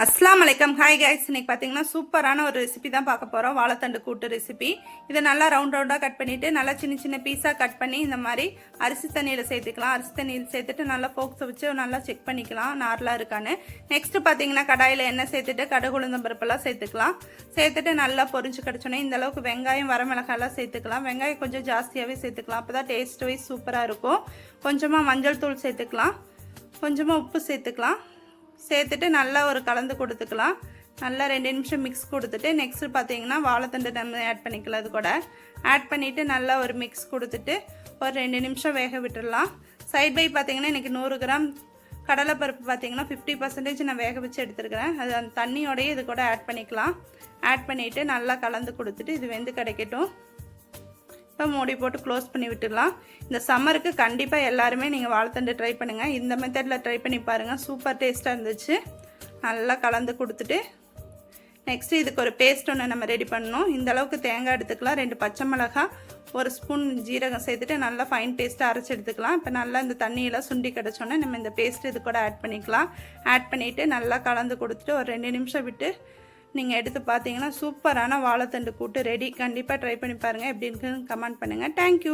அஸ்ஸலாமு அலைக்கும். Hi guys, இன்னைக்கு பார்த்தீங்கன்னா சூப்பரான ஒரு ரெசிபி தான் பார்க்க போகிறோம். வாழைத்தண்டு கூட்டு ரெசிபி. இதை நல்லா ரவுண்டாக கட் பண்ணிவிட்டு நல்லா சின்ன சின்ன பீஸாக கட் பண்ணி இந்த மாதிரி அரிசி தண்ணியில் சேர்த்துக்கலாம். அரிசி தண்ணியில் சேர்த்துட்டு நல்லா ஃபோக்ஸை வச்சு நல்லா செக் பண்ணிக்கலாம் நார்லாம் இருக்கான்னு. நெக்ஸ்ட்டு பார்த்தீங்கன்னா கடாயில் எண்ணெய் சேர்த்துட்டு கடுகு உளுந்தம் பருப்பெல்லாம் சேர்த்துக்கலாம். சேர்த்துட்டு நல்லா பொரிஞ்சு கிடச்சோன்னே இந்த அளவுக்கு வெங்காயம் வரமிளகாயெல்லாம் சேர்த்துக்கலாம். வெங்காயம் கொஞ்சம் ஜாஸ்தியாகவே சேர்த்துக்கலாம், அப்போ தான் டேஸ்ட் வைஸ் சூப்பராக இருக்கும். கொஞ்சமாக மஞ்சள் தூள் சேர்த்துக்கலாம், கொஞ்சமாக உப்பு சேர்த்துக்கலாம். சேர்த்துட்டு நல்லா ஒரு கலந்து கொடுத்துக்கலாம். நல்லா 2 நிமிஷம் மிக்ஸ் கொடுத்துட்டு நெக்ஸ்ட்டு பார்த்தீங்கன்னா வாழைத்தண்டு நம்ம ஆட் பண்ணிக்கலாம். அது கூட ஆட் பண்ணிவிட்டு நல்லா ஒரு மிக்ஸ் கொடுத்துட்டு ஒரு 2 நிமிஷம் வேக விட்டுடலாம். சைட் பை பார்த்தீங்கன்னா இன்றைக்கி 100 கிராம் கடலைப்பருப்பு பார்த்தீங்கன்னா 50% நான் வேக வச்சு எடுத்துருக்கிறேன். அது அந்த தண்ணியோடையே இது கூட ஆட் பண்ணிக்கலாம். ஆட் பண்ணிவிட்டு நல்லா கலந்து கொடுத்துட்டு இது வெந்து கிடைக்கட்டும். இப்போ மூடி போட்டு க்ளோஸ் பண்ணி விட்டுடலாம். இந்த சம்மருக்கு கண்டிப்பாக எல்லாருமே நீங்கள் வாழைத்தண்டு ட்ரை பண்ணுங்கள். இந்த மெத்தடில் ட்ரை பண்ணி பாருங்கள், சூப்பர் டேஸ்ட்டாக இருந்துச்சு. நல்லா கலந்து கொடுத்துட்டு நெக்ஸ்ட்டு இதுக்கு ஒரு பேஸ்ட் ஒன்று நம்ம ரெடி பண்ணணும். இந்த அளவுக்கு தேங்காய் எடுத்துக்கலாம், 2 பச்சை மிளகாய், 1 ஸ்பூன் ஜீரகம் சேர்த்துட்டு நல்லா ஃபைன் பேஸ்ட்டாக அரைச்சி எடுத்துக்கலாம். இப்போ நல்லா இந்த தண்ணியெல்லாம் சுண்டி கிடச்சோன்னே நம்ம இந்த பேஸ்ட்டு இது கூட ஆட் பண்ணிக்கலாம். ஆட் பண்ணிவிட்டு நல்லா கலந்து கொடுத்துட்டு ஒரு 2 நிமிஷம் விட்டு நீங்கள் எடுத்து பார்த்தீங்கன்னா சூப்பரான வாழைத்தண்டு கூட்டு ரெடி. கண்டிப்பாக ட்ரை பண்ணி பாருங்கள். எப்படி இருக்குன்னு கமெண்ட் பண்ணுங்கள். தேங்க்யூ.